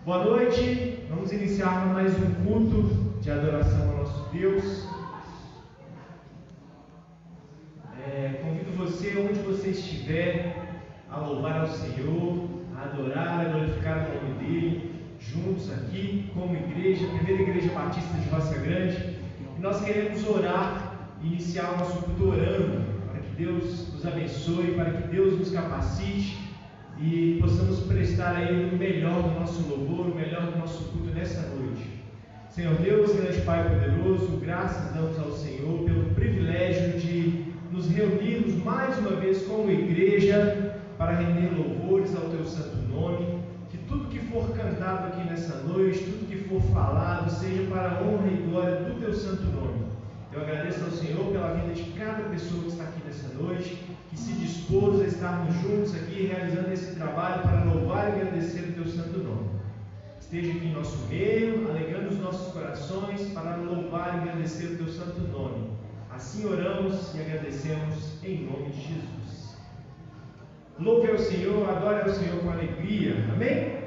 Boa noite, vamos iniciar mais um culto de adoração ao nosso Deus. Convido você, onde você estiver, a louvar ao Senhor, a adorar, a glorificar o nome dEle, juntos aqui, como igreja, primeira igreja batista de Roça Grande. E nós queremos orar, iniciar o nosso culto orando, para que Deus nos abençoe, para que Deus nos capacite e possamos prestar a Ele o melhor do nosso louvor, o melhor do nosso culto nessa noite. Senhor Deus, grande Pai poderoso, graças damos ao Senhor pelo privilégio de nos reunirmos mais uma vez como igreja para render louvores ao Teu santo nome. Que tudo que for cantado aqui nessa noite, tudo que for falado, seja para a honra e glória do Teu santo nome. Eu agradeço ao Senhor pela vida de cada pessoa que está aqui nessa noite, que se dispôs a estarmos juntos aqui realizando esse trabalho para louvar e agradecer o Teu santo nome. Esteja aqui em nosso meio, alegrando os nossos corações para louvar e agradecer o Teu santo nome. Assim oramos e agradecemos em nome de Jesus. Louve ao Senhor, adore ao Senhor com alegria. Amém?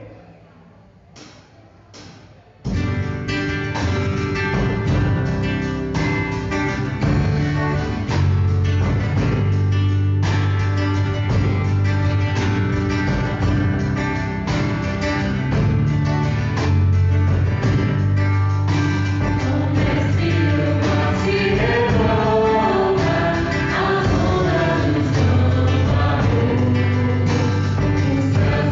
Santo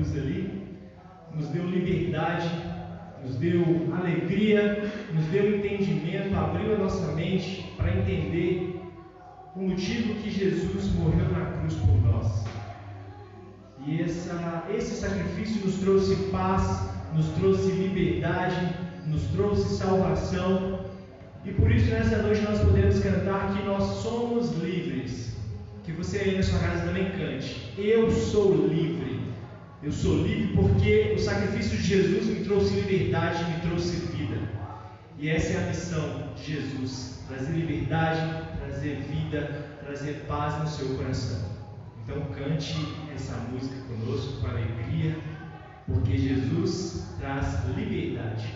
cruz ali, nos deu liberdade, nos deu alegria, nos deu entendimento, abriu a nossa mente para entender o motivo que Jesus morreu na cruz por nós. E esse sacrifício nos trouxe paz, nos trouxe liberdade, nos trouxe salvação. E por isso nessa noite nós podemos cantar que nós somos livres. Que você aí na sua casa também cante: eu sou livre. Eu sou livre porque o sacrifício de Jesus me trouxe liberdade, me trouxe vida. E essa é a missão de Jesus: trazer liberdade, trazer vida, trazer paz no seu coração. Então cante essa música conosco com alegria, porque Jesus traz liberdade.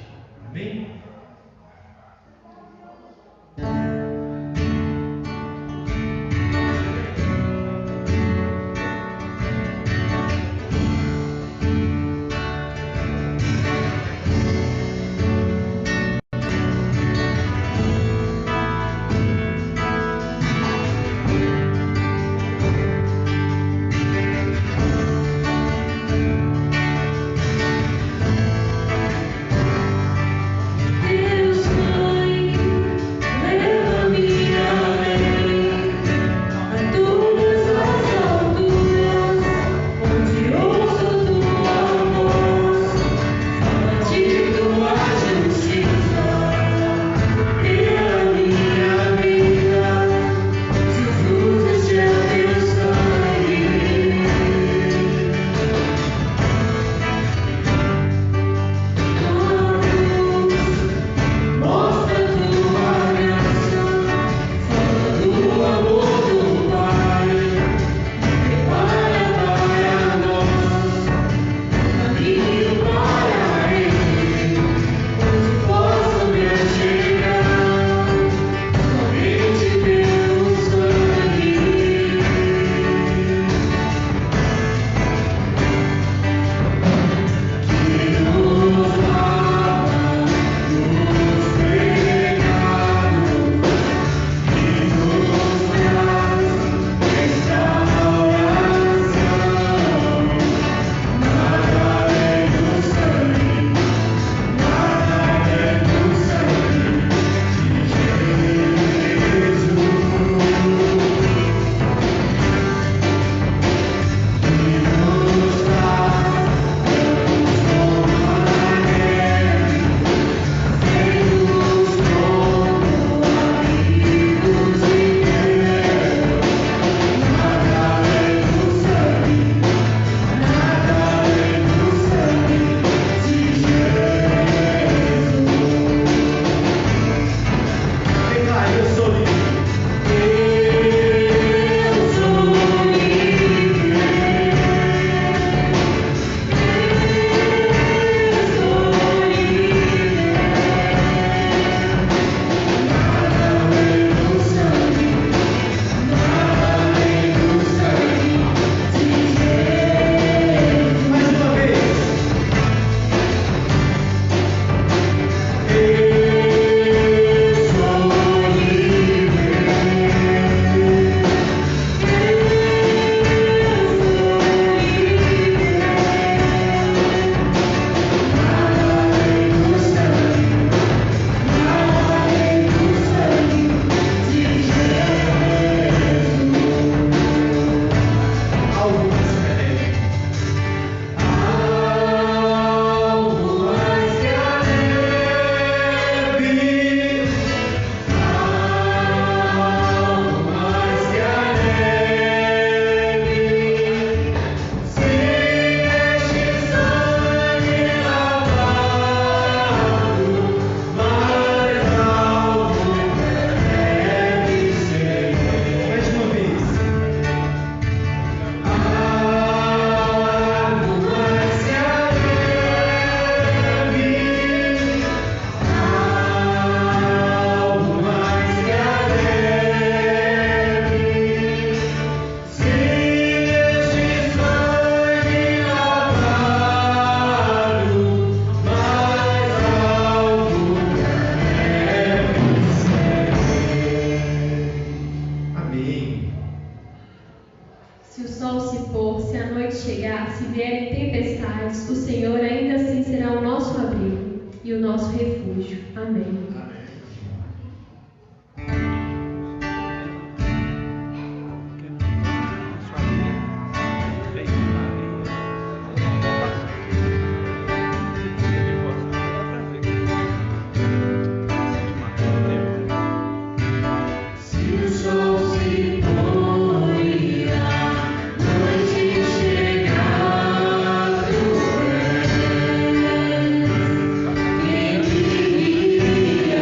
Amém? pecados, o Senhor ainda assim será o nosso abrigo e o nosso refúgio. Amém. Chegado é.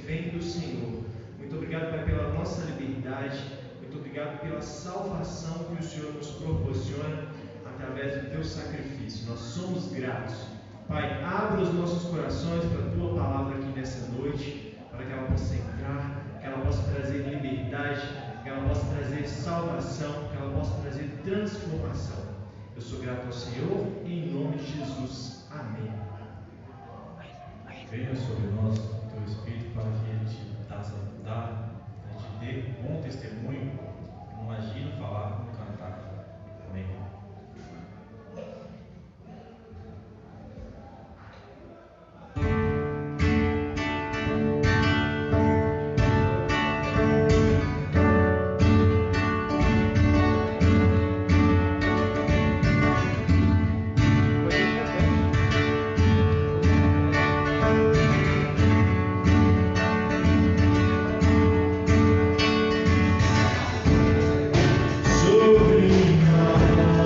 vem do Senhor. Muito obrigado, Pai, pela nossa liberdade. Muito obrigado pela salvação que o Senhor nos proporciona através do teu sacrifício. Nós somos gratos. Pai, abra os nossos corações para a tua palavra aqui nessa noite, para que ela possa entrar, que ela possa trazer liberdade, que ela possa trazer salvação, que ela possa trazer transformação. Eu sou grato ao Senhor, em nome de Jesus. Amém. Venha sobre nós o teu Espírito para que a gente dê bom testemunho no agir, no falar, no cantar. Amém. Sobre nós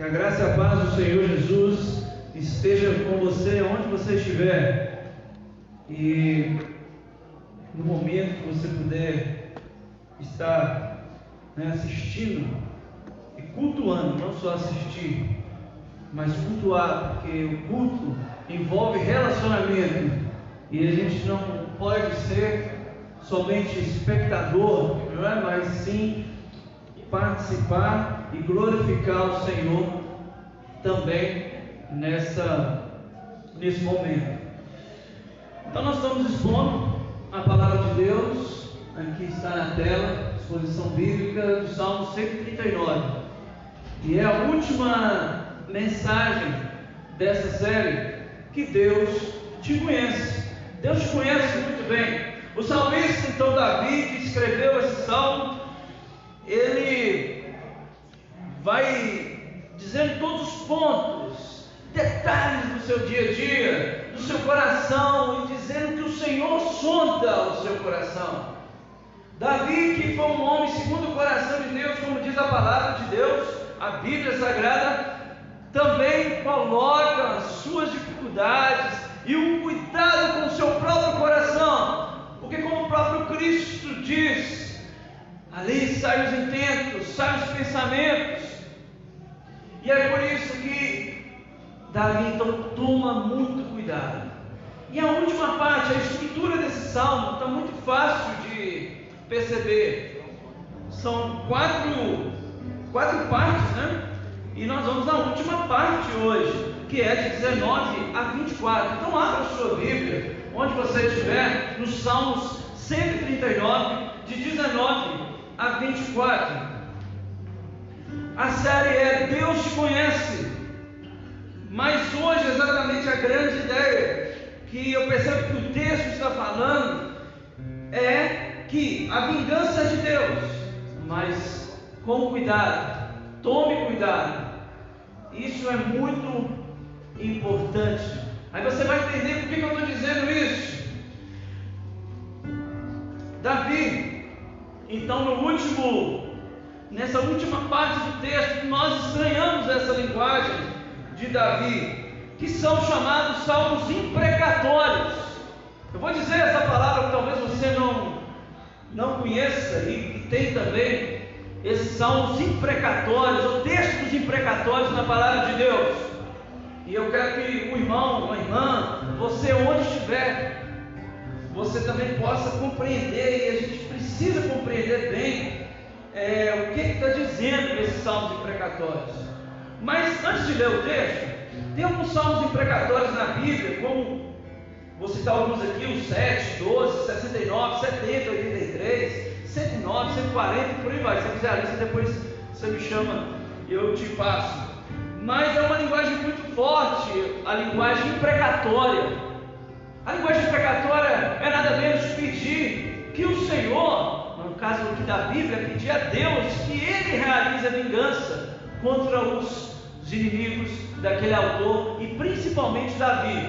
Que a graça e a paz do Senhor Jesus esteja com você onde você estiver. E no momento que você puder estar assistindo e cultuando, não só assistir, mas cultuar, porque o culto envolve relacionamento e a gente não pode ser somente espectador, não é? Mas sim participar e glorificar o Senhor também nesse momento. Então nós estamos expondo a palavra de Deus, aqui está na tela, exposição bíblica do Salmo 139, e é a última mensagem dessa série, que Deus te conhece. Deus te conhece muito bem. O salmista, então, Davi, que escreveu esse salmo, ele vai dizendo todos os pontos, detalhes do seu dia a dia, do seu coração, e dizendo que o Senhor sonda o seu coração. Davi, que foi um homem segundo o coração de Deus, como diz a palavra de Deus, a Bíblia Sagrada, também coloca as suas dificuldades e o cuidado com o seu próprio coração, porque como o próprio Cristo diz, ali saem os intentos, saem os pensamentos, e é por isso que Davi então toma muito cuidado. E a última parte, a estrutura desse salmo está muito fácil de perceber. São quatro partes, né? E nós vamos na última parte hoje, que é de 19 a 24. Então abra a sua Bíblia, onde você estiver, nos Salmos 139, de 19 a 24. A série é Deus te conhece, mas hoje exatamente a grande ideia que eu percebo que o texto está falando é que a vingança é de Deus, mas com cuidado. Tome cuidado, isso é muito importante. Aí você vai entender por que eu estou dizendo isso. Davi, então nessa última parte do texto, nós estranhamos essa linguagem de Davi, que são chamados salmos imprecatórios. Eu vou dizer essa palavra que talvez você não conheça, e tem também esses salmos imprecatórios, ou textos imprecatórios na palavra de Deus. E eu quero que o irmão, uma irmã, você onde estiver, você também possa compreender, e a gente precisa compreender bem o que está dizendo esses salmos imprecatórios. Mas antes de ler o texto, tem alguns salmos imprecatórios na Bíblia, como vou citar alguns aqui, os 7, 12, 69, 70, 83, 109, 140, por aí vai. Se você quiser a lista, depois você me chama e eu te passo. Mas é uma linguagem muito forte, a linguagem imprecatória. A linguagem imprecatória é nada menos pedir que o Senhor, no caso aqui da Bíblia, pedir a Deus que Ele realize a vingança contra os inimigos daquele autor, e principalmente Davi.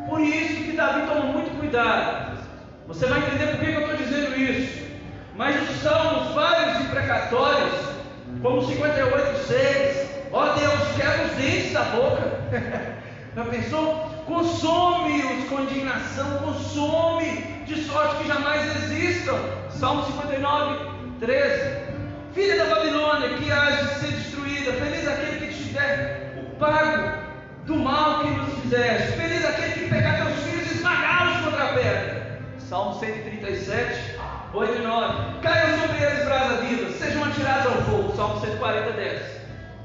Por isso que Davi toma muito cuidado. Você vai entender por que eu estou dizendo isso. Mas os salmos vários imprecatórios, como 58:6, ó Deus, quebra os dentes da boca. Já pensou? Consome-os com indignação, consome de sorte que jamais existam. Salmo 59:13. Filha da Babilônia, que há de ser destruída, feliz aquele que te der o pago do mal que nos fizeste, feliz aquele que pegar teus filhos e esmagá-los contra a pedra. Salmo 137, 8 e 9. Caiam sobre eles brasa viva, sejam atirados ao fogo. Salmo 140, 10.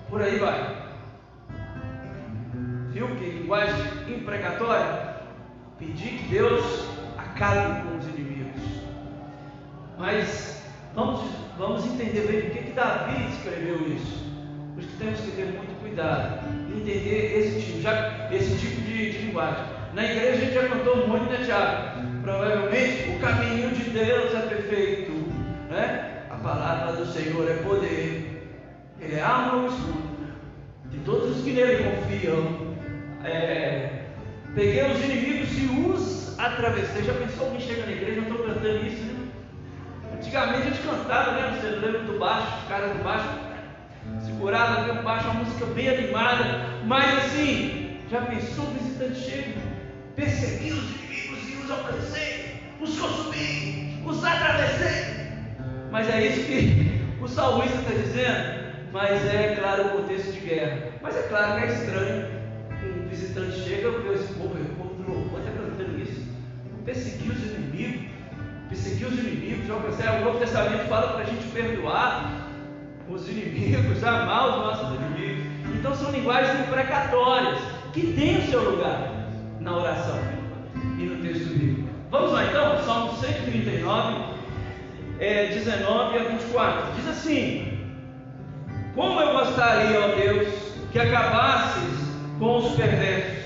Por aí vai. Viu que linguagem imprecatória? Pedir que Deus acabe com os inimigos. Mas vamos entender bem por que Davi escreveu isso. Por isso que temos que ter muito cuidado e entender esse tipo de linguagem. Na igreja a gente já cantou muito, né, Tiago? Provavelmente o caminho de Deus é perfeito, né? A palavra do Senhor é poder, Ele é alma no escudo de todos os que nele confiam. Peguei os inimigos e os atravessei. Já pensou alguém chega na igreja? Eu estou cantando isso, né? Antigamente a gente cantava, né? Você lembra do baixo, os caras do baixo. Se curada, vem baixo, uma música bem animada, mas assim, já pensou, o visitante chega, persegui os inimigos e os alcancei, os consumi, os atravessei. Mas é isso que o salmista está dizendo, mas é claro o contexto de guerra. Mas é claro que é estranho, um visitante chega, vê esse povo do louvor está cantando isso, perseguir os inimigos, já alcancei. O Novo Testamento fala para a gente perdoar os inimigos, amar os nossos inimigos. Então são linguagens imprecatórias que têm o seu lugar na oração e no texto bíblico. Vamos lá então, Salmo 139, 19 a 24. Diz assim: como eu gostaria, ó Deus, que acabasses com os perversos.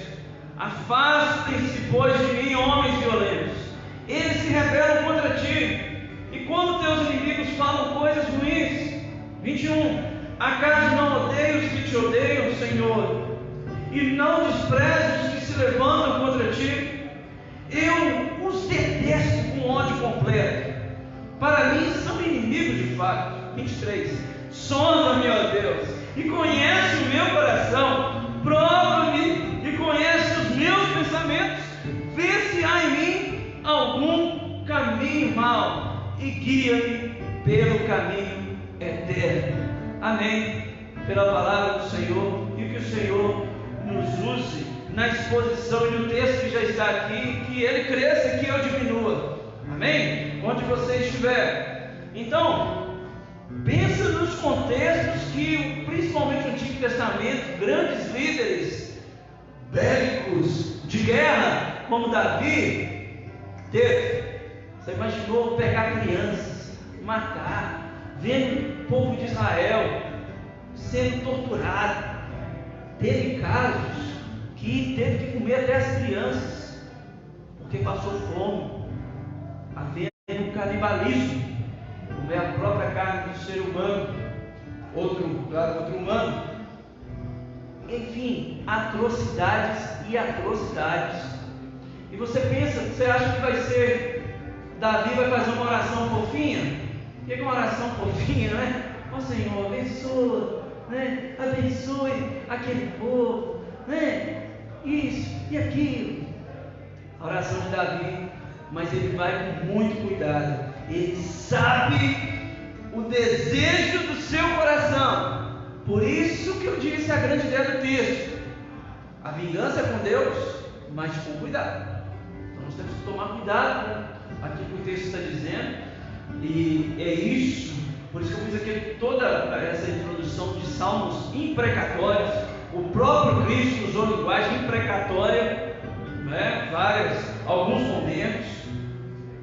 Afastem-se, pois, de mim homens violentos. Eles se rebelam contra ti, e quando teus inimigos falam coisas ruins. 21. Acaso não odeio os que te odeiam, Senhor, e não desprezo os que se levantam contra ti? Eu os detesto com ódio completo. Para mim são inimigos de fato. 23. Sonda-me, ó Deus, e conhece o meu coração. Prova-me e conhece os meus pensamentos. Vê se há em mim algum caminho mau e guia-me pelo caminho eterno. Amém. Pela palavra do Senhor, e que o Senhor nos use na exposição e no texto que já está aqui, que ele cresça e que eu diminua. Amém? Onde você estiver. Então, pensa nos contextos que, principalmente no Antigo Testamento, grandes líderes bélicos de guerra, como Davi, teve. Você imaginou pegar crianças, matar, vendo o povo de Israel sendo torturado? Teve casos que teve que comer até as crianças, porque passou fome, havendo canibalismo, comer a própria carne do ser humano, outro humano. Enfim, atrocidades e atrocidades. E você pensa, você acha que vai ser, Davi vai fazer uma oração fofinha? O que é uma oração fofinha, não é? Ó Senhor, abençoa, né? Abençoe aquele povo, né? Isso e aquilo. A oração de Davi, mas ele vai com muito cuidado. Ele sabe o desejo do seu coração. Por isso que eu disse a grande ideia do texto: a vingança é com Deus, mas com cuidado. Então nós temos que tomar cuidado com aquilo que o texto está dizendo. E é isso, por isso que eu fiz aqui toda essa introdução de salmos imprecatórios. O próprio Cristo usou linguagem imprecatória, né? Alguns momentos,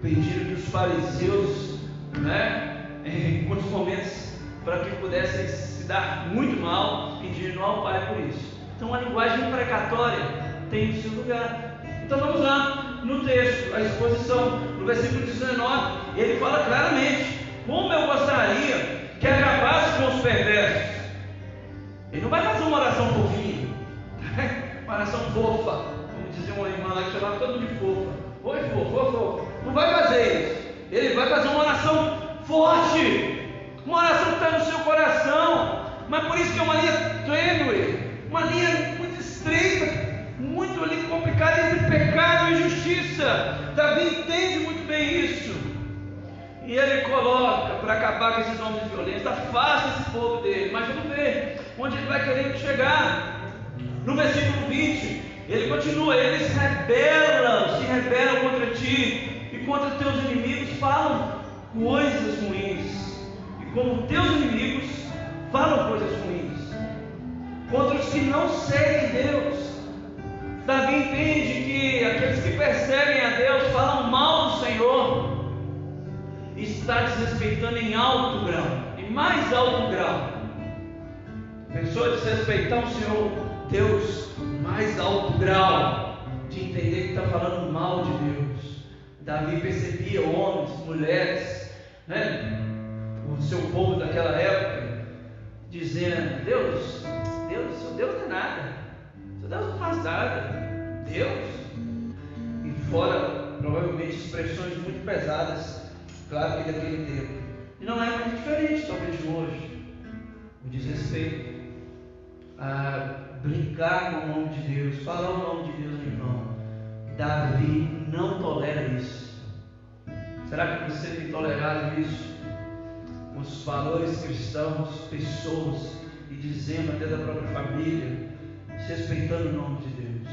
pediram que os fariseus, né? Em muitos momentos, para que pudessem se dar muito mal, pedindo ao Pai por isso. Então a linguagem imprecatória tem o seu lugar. Então vamos lá no texto, a exposição, no versículo 19, ele fala claramente: como eu gostaria que acabasse com os perversos. Ele não vai fazer uma oração fofinha, uma oração fofa, como dizia uma irmã lá que chamava todo mundo de fofa. Oi, fofa. Não vai fazer isso. Ele vai fazer uma oração forte, uma oração que está no seu coração. Mas por isso que é uma linha tênue, uma linha muito estreita, muito ali complicada entre pecado e justiça. Davi entende muito bem isso, e ele coloca para acabar com esses homens violentos. Afasta esse povo dele. Mas vamos ver onde ele vai querer chegar. No versículo 20, ele continua: eles se rebelam contra ti, e contra teus inimigos falam coisas ruins. E como teus inimigos falam coisas ruins contra os que não seguem Deus. Davi entende que aqueles que perseguem a Deus falam mal do Senhor, e está desrespeitando em alto grau, em mais alto grau. Pensou em desrespeitar o Senhor Deus, mais alto grau de entender que está falando mal de Deus. Davi percebia homens, mulheres, né, o seu povo daquela época, dizendo: Deus não é nada, seu Deus não faz nada, Deus. E fora, provavelmente, expressões muito pesadas, claro que daquele tempo. E não é muito diferente talvez de hoje. no diz respeito a brincar com o nome de Deus, falar o nome de Deus em vão. Davi não tolera isso. Será que você tem tolerado isso? Os valores cristãos, pessoas, e dizendo até da própria família, respeitando o nome de Deus.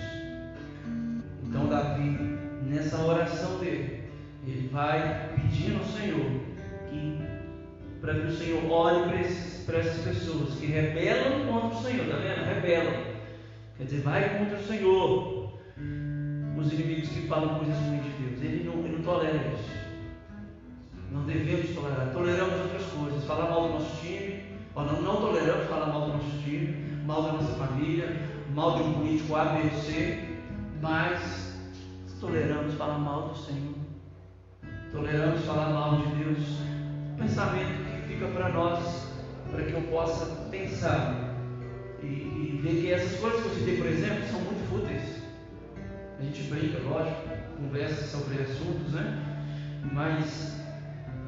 Então Davi, nessa oração dele, ele vai pedindo ao Senhor para que o Senhor olhe para essas pessoas que rebelam contra o Senhor, está vendo? Rebelam. Quer dizer, vai contra o Senhor. Os inimigos que falam coisas ruins de Deus. Ele não tolera isso. Não devemos tolerar. Toleramos outras coisas. Falar mal do nosso time. Não toleramos falar mal do nosso time, mal da nossa família, mal de um político A, B ou C. Mas toleramos falar mal do Senhor. Toleramos falar mal de Deus. Pensamento que fica para nós, para que eu possa pensar e ver que essas coisas que eu citei, por exemplo, são muito fúteis. A gente brinca, lógico, conversa sobre assuntos, né? Mas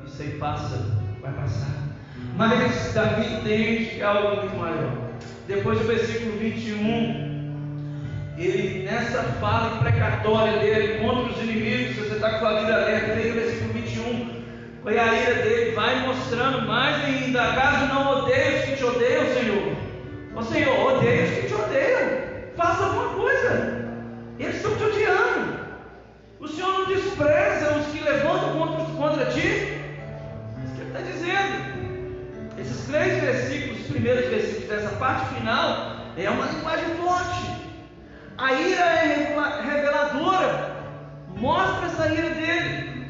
isso aí vai passar. Mas Davi entende que é algo muito maior. Depois do versículo 21, ele, nessa fala imprecatória dele contra os inimigos, se você está com a vida alerta, leia o versículo 21, foi a ira dele, vai mostrando mais ainda. Acaso não odeia os que te odeiam, Senhor? Ó Senhor, odeia os que te odeiam. Faça alguma coisa. Eles estão te odiando. O Senhor não despreza os que levantam contra ti. É isso que ele está dizendo. Esses 3 versículos, os primeiros versículos dessa parte final, é uma linguagem forte. A ira é reveladora. Mostra essa ira dele.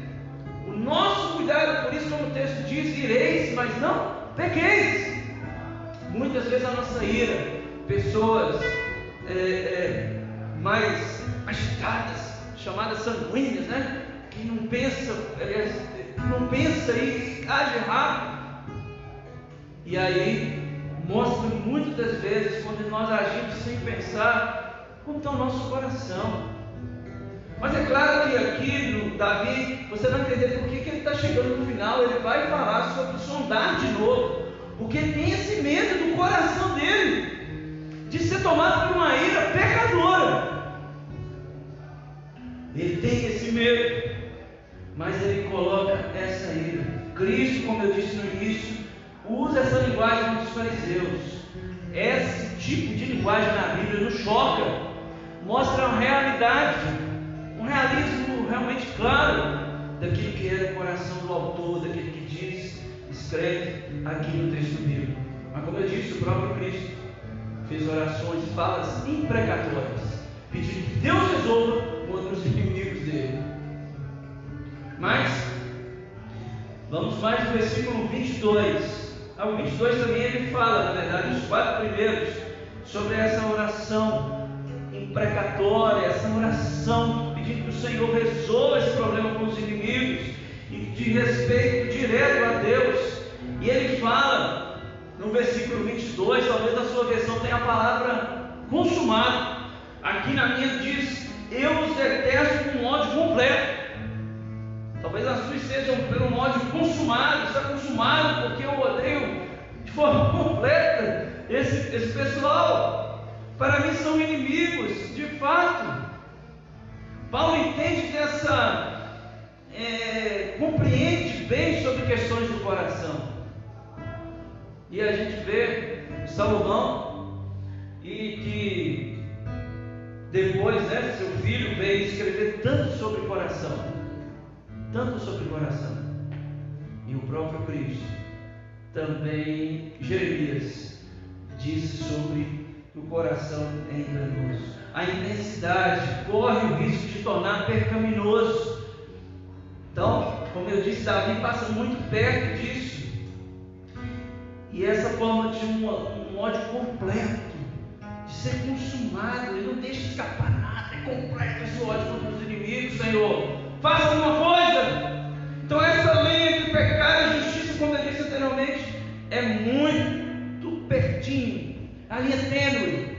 O nosso cuidado, por isso como o texto diz, ireis, mas não pequeis. Muitas vezes a nossa ira, pessoas mais agitadas, chamadas sanguíneas, né? Que não pensa, e age rápido. E aí mostra muitas das vezes quando nós agimos sem pensar como está o nosso coração. Mas é claro que aqui no Davi, você vai entender por que ele está chegando no final. Ele vai falar sobre sondar de novo, porque ele tem esse medo do coração dele de ser tomado por uma ira pecadora. Ele tem esse medo, mas ele coloca essa ira. Cristo, como eu disse no início, usa essa linguagem dos fariseus. Esse tipo de linguagem na Bíblia nos choca, mostra uma realidade, um realismo realmente claro daquilo que era o coração do autor, daquele que escreve aqui no texto bíblico. Mas como eu disse, o próprio Cristo fez orações, falas imprecatórias, pedindo que Deus resolva contra os inimigos dele. Mas vamos mais no versículo 22. Ao 22 também ele fala, na verdade, os 4 primeiros, sobre essa oração imprecatória, essa oração pedindo que o Senhor resolva esse problema com os inimigos e de respeito direto a Deus. E ele fala no versículo 22, talvez a sua versão tenha a palavra consumado. Aqui na minha diz: eu os detesto com ódio completo. Talvez as suas sejam pelo ódio consumado. Está consumado porque eu odeio de forma completa esse pessoal. Para mim são inimigos, de fato. Paulo entende compreende bem sobre questões do coração. E a gente vê Salomão, e que depois, seu filho veio escrever tanto sobre o coração. Tanto sobre o coração. E o próprio Cristo também, Jeremias, disse sobre o coração enganoso. A intensidade corre o risco de tornar pecaminoso. Então, como eu disse, Davi passa muito perto disso. E essa forma de um ódio completo, de ser consumado, ele não deixa escapar nada, é completo esse ódio contra os inimigos, Senhor. Faça alguma coisa. Então essa linha entre pecado e justiça, como eu disse anteriormente, é muito pertinho. A linha tênue,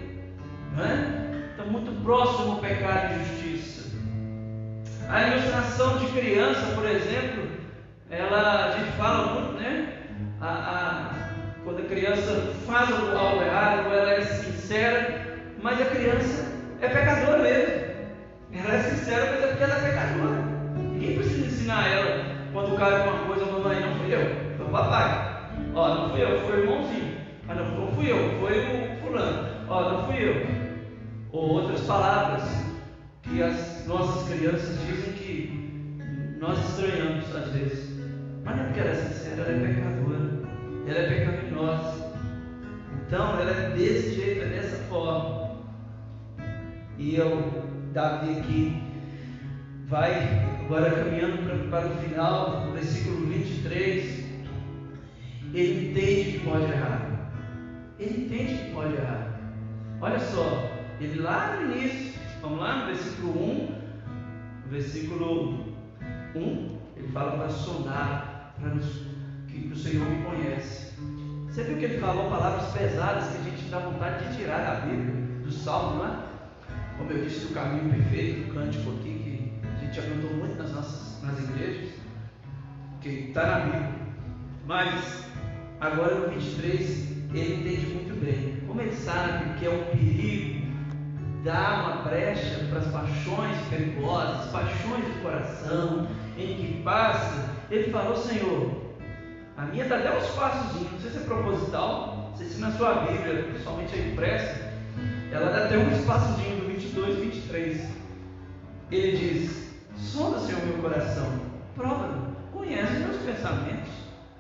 não é? Está muito próximo ao pecado e justiça. A ilustração de criança, por exemplo, a gente fala muito, né? quando a criança faz algo errado, ela é sincera, mas a criança é pecadora mesmo. Ela é sincera, mas é porque ela é pecadora. Ninguém precisa ensinar ela quando cai alguma coisa, mamãe, não fui eu, foi o papai. Ó, não fui eu, foi o irmãozinho. Ah, não fui eu, foi o fulano. Ó, não fui eu. Ou outras palavras que as nossas crianças dizem que nós estranhamos às vezes. Mas não é porque ela é sincera, ela é pecadora. Ela é pecaminosa. Então, ela é desse jeito, é dessa forma. E Davi aqui vai agora caminhando para o final, versículo 23. Ele entende que pode errar. Ele entende que pode errar. Olha só, ele lá no início, vamos lá no versículo 1, ele fala para sondar, que o Senhor me conhece. Você viu que ele falou palavras pesadas que a gente dá vontade de tirar da Bíblia, do Salmo, não é? Como eu disse, do caminho perfeito, do cântico aqui, que a gente já cantou muito nas igrejas, que está na Bíblia. Mas, agora no 23, ele entende muito bem. Como ele sabe que é um perigo dar uma brecha para as paixões perigosas, paixões do coração, em que passa, ele falou: Senhor, a minha dá até uns passozinhos, não sei se é proposital, não sei se na sua Bíblia, principalmente a impressa, ela dá até um espaçozinho do 22, 23. Ele diz: sonda, Senhor, meu coração, prova-me, conhece meus pensamentos.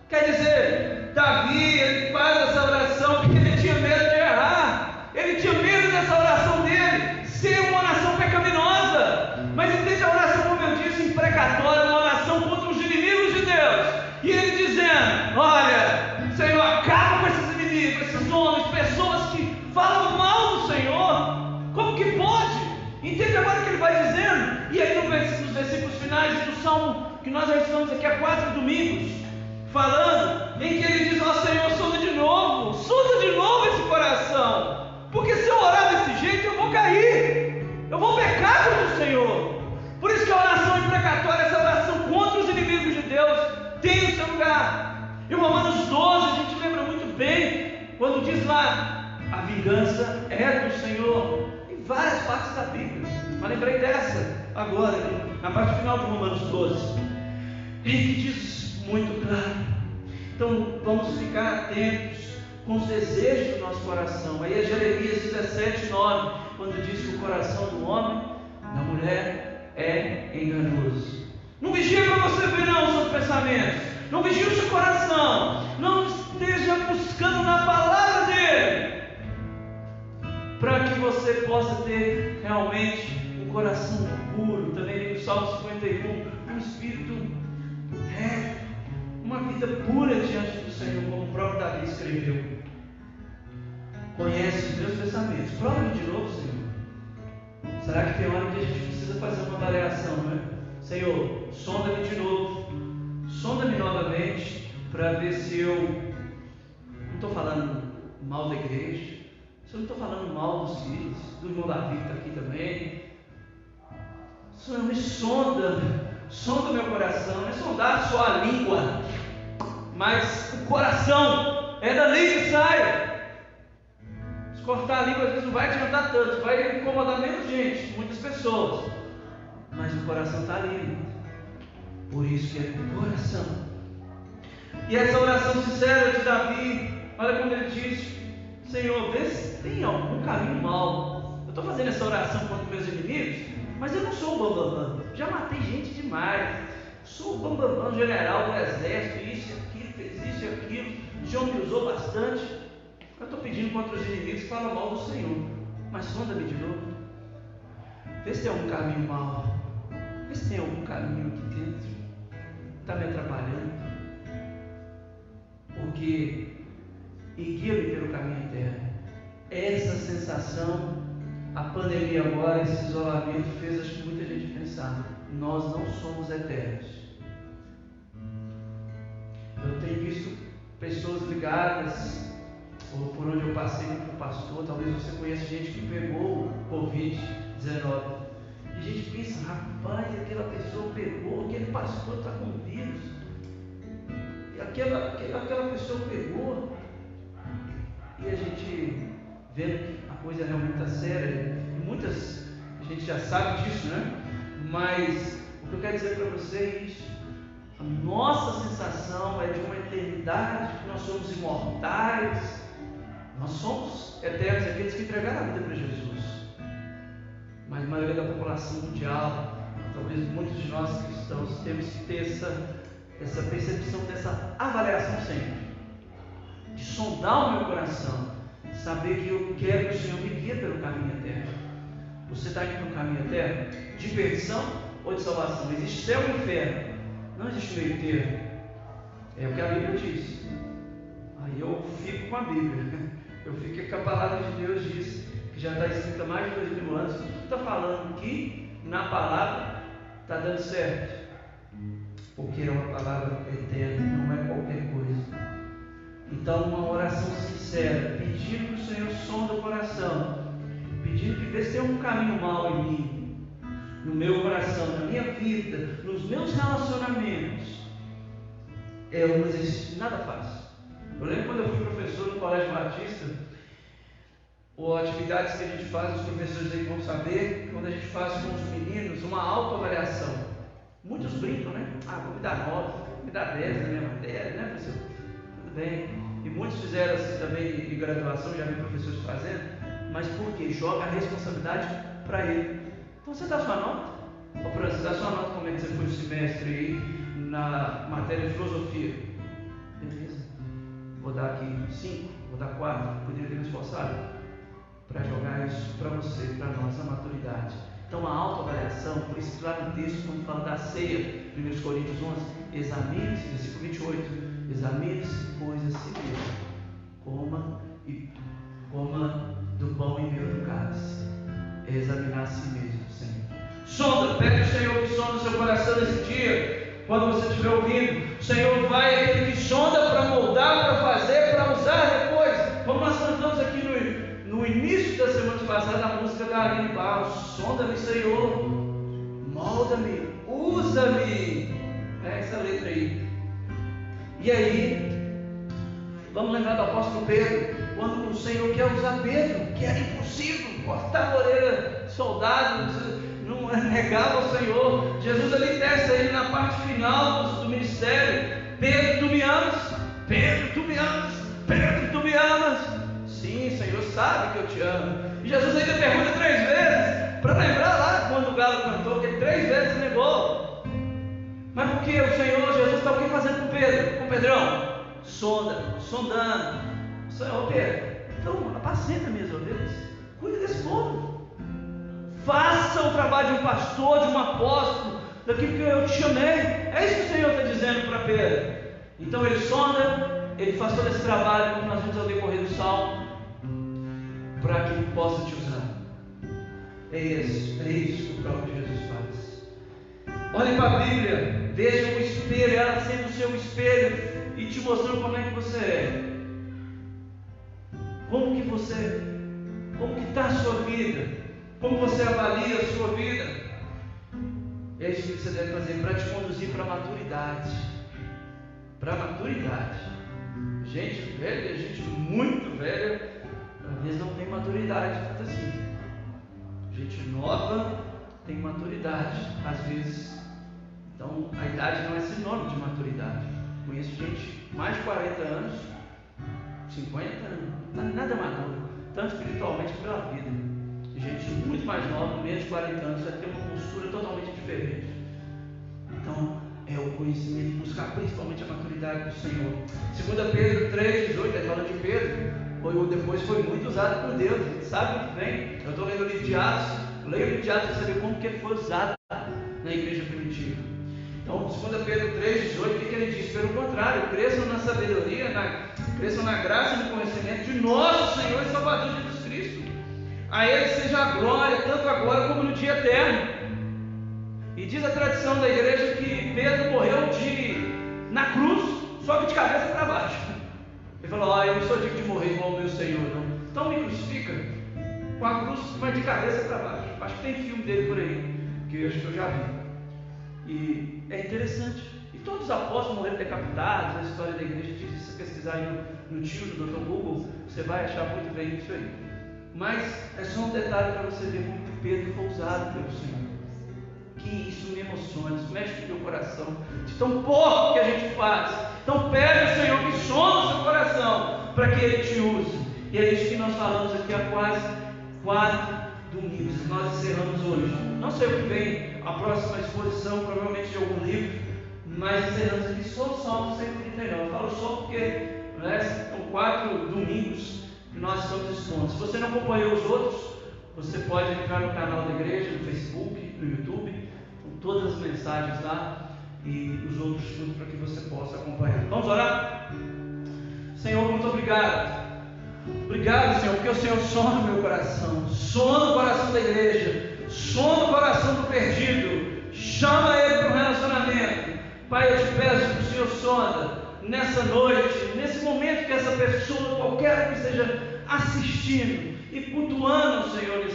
Quer dizer, Davi, ele faz essa oração porque ele tinha medo de errar. Ele tinha medo dessa oração dele ser uma oração pecaminosa. Mas entende a oração, como eu disse, imprecatória, uma oração contra os inimigos de Deus. E ele dizendo: olha, Senhor, acaba com esses inimigos, esses homens, pessoas que falam mal do Senhor. Como que pode? Entende agora o que ele vai dizendo? E aí nos versículos finais do Salmo, que nós já estamos aqui há 4 domingos falando, em que ele diz: ó Senhor, sonda de novo esse coração, porque se eu orar desse jeito eu vou cair, eu vou pecar contra o Senhor. Por isso que a oração imprecatória, essa oração contra os inimigos de Deus, tem o seu lugar. Em Romanos 12 a gente lembra muito bem, quando diz lá: a vingança é do Senhor, em várias partes da Bíblia, mas lembrei dessa agora, na parte final de Romanos 12, em que diz muito claro. Então vamos ficar atentos com os desejos do nosso coração. Aí é Jeremias 17:9, quando diz que o coração do homem, da mulher, é enganoso. Não vigia para você ver não os seus pensamentos, não vigie o seu coração, não esteja buscando na palavra dele, para que você possa ter realmente um coração puro. Também no Salmo 51, um espírito reto, uma vida pura diante do Senhor, como o próprio Davi escreveu. Conhece os meus pensamentos, prova-me de novo, Senhor. Será que tem hora que a gente precisa fazer uma avaliação, não é? Senhor, sonda-me de novo, sonda-me novamente, para ver se eu não estou falando mal da igreja, se eu não estou falando mal dos filhos, do irmão Davi que está aqui também. Senhor, me sonda meu coração, não é sondar só a língua, mas o coração, é dali que sai. Se cortar a língua às vezes não vai adiantar tanto, vai incomodar menos gente, muitas pessoas, mas o coração está ali. Por isso que é o coração. E essa oração sincera de Davi, olha como ele diz: Senhor, vê se tem algum caminho mau. Eu estou fazendo essa oração contra meus inimigos, mas eu não sou o bambambam, já matei gente demais, sou o bambambam general do exército, isso e aquilo, fez isso e aquilo, o Senhor me usou bastante. Eu estou pedindo contra os inimigos que falam mal do Senhor, mas sonda-me de novo, vê se tem algum caminho mau, vê se tem algum caminho aqui dentro, está me atrapalhando, porque e guia-me pelo caminho eterno. Essa sensação, a pandemia agora, esse isolamento fez acho que muita gente pensar: nós não somos eternos. Eu tenho visto pessoas ligadas, ou por onde eu passei como pastor, talvez você conheça gente que pegou o Covid-19. E a gente pensa: rapaz, aquela pessoa pegou, aquele pastor está com vírus, e aquela pessoa pegou. E a gente vendo que a coisa realmente está séria, e muitas, a gente já sabe disso, né? Mas o que eu quero dizer para vocês, a nossa sensação é de uma eternidade, que nós somos imortais, nós somos eternos, aqueles que entregaram a vida para Jesus. Mas a maioria da população mundial, talvez muitos de nós cristãos, temos que ter essa percepção, dessa avaliação sempre, de sondar o meu coração, saber que eu quero que o Senhor me guie pelo caminho eterno. Você está indo pelo caminho eterno? De perdição ou de salvação? Existe céu e inferno, não existe meio termo. É o que a Bíblia diz. Aí eu fico com a Bíblia, eu fico com a palavra de Deus diz, que já está escrita há mais de 2000 anos, tudo que está falando aqui na palavra está dando certo, porque é uma palavra eterna, não é qualquer coisa. Então, uma oração sincera, pedindo que o Senhor sonde o coração, pedindo que vê se tem um caminho mau em mim, no meu coração, na minha vida, nos meus relacionamentos, é um exercício nada fácil. Eu lembro quando eu fui professor no Colégio Batista, ou atividades que a gente faz, os professores aí vão saber, quando a gente faz com os meninos uma autoavaliação. Muitos brincam, né? Vou me dar 9, vou me dar 10 na minha matéria, né, professor? Tudo bem. E muitos fizeram assim também em graduação, já vi professores fazendo, mas por quê? Joga a responsabilidade para ele. Então você dá sua nota? Ô, Francis, dá sua nota como é que você foi o semestre aí na matéria de filosofia. Beleza. Vou dar aqui 5, vou dar 4, poderia ter me esforçado para jogar isso para você, para nós, a maturidade. Então a autoavaliação, por isso que lá no texto, quando fala da ceia, 1 Coríntios 11, examine-se, versículo 28, examine-se, pois, a si mesmo, coma do pão e beba do cálice. É examinar a si mesmo, Senhor. Sonda, pede ao Senhor que sonda o seu coração nesse dia, quando você estiver ouvindo. O Senhor vai, é aquele que sonda para moldar, para fazer, para usar depois. Como nós cantamos aqui no início da semana passada, a música da Aline Barros, sonda-me, Senhor, molda-me, usa-me. É essa letra aí. E aí, vamos lembrar do apóstolo Pedro, quando o Senhor quer usar Pedro, que era impossível, cortar a orelha de soldado, não negava ao Senhor. Jesus ali testa ele na parte final do ministério: Pedro, tu me amas? Pedro, tu me amas? Pedro, tu me amas? Sim, Senhor sabe que eu te amo. E Jesus ainda pergunta 3 vezes, para lembrar lá quando o galo cantou, que ele 3 vezes negou. Mas por que o Senhor Jesus está o que fazendo com Pedro? Com Pedrão? Sondando. Senhor Pedro, então apacenta minhas ovelhas, cuida desse povo, faça o trabalho de um pastor, de um apóstolo, daquilo que eu te chamei. É isso que o Senhor está dizendo para Pedro. Então ele sonda, ele faz todo esse trabalho, como nós vimos ao decorrer do salmo, para que ele possa te usar. É isso que o próprio Jesus faz. Olhem para a Bíblia, vejam o espelho, ela sendo o seu espelho e te mostrando como é que você é. Como que está a sua vida? Como você avalia a sua vida? É isso que você deve fazer para te conduzir para a maturidade. Para a maturidade. Gente velha, gente muito velha, às vezes não tem maturidade, tanto assim. Gente nova tem maturidade, às vezes. Então, a idade não é sinônimo de maturidade. Conheço gente mais de 40 anos, 50 anos, não é nada maduro, tanto espiritualmente como pela vida. Gente muito mais nova, menos de 40 anos, vai ter uma postura totalmente diferente. Então, é o conhecimento, buscar principalmente a maturidade do Senhor. 2 Pedro 3,18, ele fala de Pedro, depois foi muito usado por Deus, a gente sabe muito bem. Eu estou lendo o livro de Atos, leio o livro de Atos para saber como que ele foi usado na igreja primitiva. Então, 2 Pedro 3,18, o que ele diz? Pelo contrário, cresçam na sabedoria, cresçam na graça e no conhecimento de nosso Senhor e Salvador Jesus Cristo. A Ele seja a glória, tanto agora como no dia eterno. E diz a tradição da igreja que Pedro morreu na cruz, só que de cabeça para baixo. Ele falou: eu não sou digno de morrer igual o meu Senhor, não. Então me crucifica com a cruz, mas de cabeça para baixo. Acho que tem filme dele por aí, que eu acho que eu já vi. E é interessante. E todos os apóstolos morreram decapitados. A história da igreja diz, se você pesquisar aí no tio do Dr. Google, você vai achar muito bem isso aí. Mas é só um detalhe para você ver como que Pedro foi usado pelo Senhor. Que isso me emociona, isso mexe com o teu coração, de tão pouco que a gente faz. Então pede ao Senhor que sonhe o seu coração, para que Ele te use. E é isso que nós falamos aqui há quase 4 domingos. Nós encerramos hoje. Não sei o que vem, a próxima exposição, provavelmente de algum livro, mas encerramos aqui só o Salmo 139. Eu falo só porque são 4 domingos que nós estamos expondo. Se você não acompanhou os outros, você pode entrar no canal da igreja, no Facebook, no YouTube, com todas as mensagens lá e os outros tudo para que você possa acompanhar. Vamos orar? Senhor, muito obrigado. Obrigado, Senhor, porque o Senhor sona o meu coração, sona o coração da igreja, sona o coração do perdido, chama ele para um relacionamento. Pai, eu te peço que o Senhor sonda nessa noite, nesse momento que essa pessoa, qualquer que esteja assistindo e cultuando o Senhor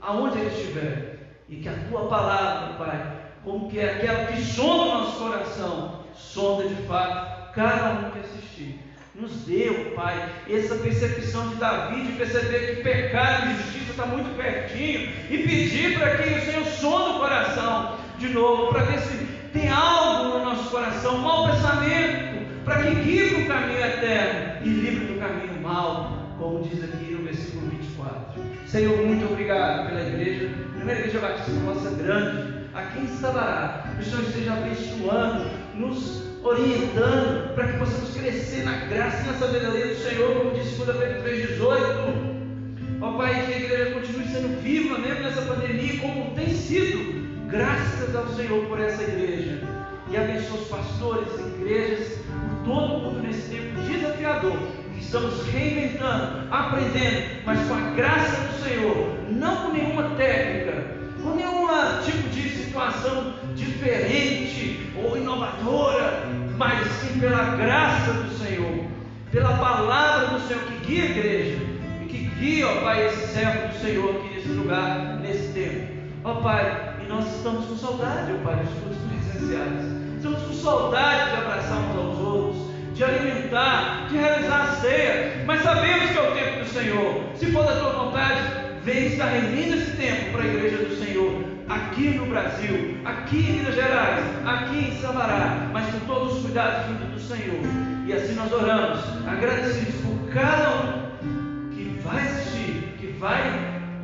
aonde ele estiver, e que a tua palavra, Pai, como que é aquela que sonda o nosso coração, sonda de fato cada um que assistir. Nos deu, Pai, essa percepção de Davi, de perceber que pecado e justiça está muito pertinho, e pedir para que o Senhor sonde o coração de novo, para ver se tem algo no nosso coração, um mau pensamento, para que guie para o caminho eterno e livre do caminho mau, como diz aqui no versículo 24. Senhor, muito obrigado pela igreja, primeira igreja batista nossa grande, aqui em Sabará. Que o Senhor esteja abençoando, nos orientando, para que possamos crescer na graça e na sabedoria do Senhor, como diz 2 Pedro 3,18. Ó Pai, que a igreja continue sendo viva mesmo nessa pandemia, como tem sido, graças ao Senhor por essa igreja. E abençoa os pastores, igrejas, por todo mundo nesse tempo desafiador, que estamos reinventando, aprendendo, mas com a graça do Senhor, não com nenhuma técnica, com nenhum tipo de situação diferente ou inovadora, mas sim pela graça do Senhor, pela palavra do Senhor que guia a igreja e que guia, ó Pai, esse servo do Senhor aqui nesse lugar, nesse tempo. Ó Pai, e nós estamos com saudade, ó Pai, dos cultos presenciais. Estamos com saudade de abraçar uns aos outros, de alimentar, de realizar a ceia, mas sabemos que é o tempo do Senhor. Se for da tua vontade, vem estar reunindo esse tempo para a igreja do Senhor, aqui no Brasil, aqui em Minas Gerais, aqui em Sabará, mas com todos os cuidados vindos do Senhor. E assim nós oramos, agradecidos por cada um que vai assistir, que vai,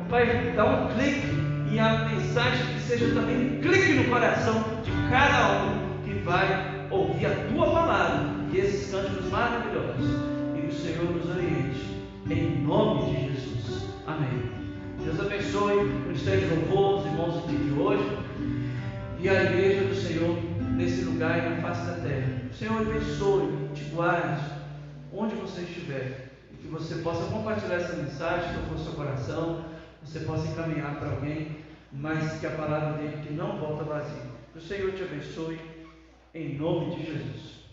Pai, dar um clique, e a mensagem que seja também um clique no coração de cada um que vai ouvir a tua palavra e esses cânticos maravilhosos. E que o Senhor nos oriente, em nome de Jesus. Amém. Deus abençoe o ministério de louvor, os irmãos aqui de hoje e a igreja do Senhor nesse lugar e na face da terra. O Senhor abençoe, te guarde onde você estiver e que você possa compartilhar essa mensagem que for seu coração, você possa encaminhar para alguém, mas que a palavra dele que não volta vazia. Que o Senhor te abençoe em nome de Jesus.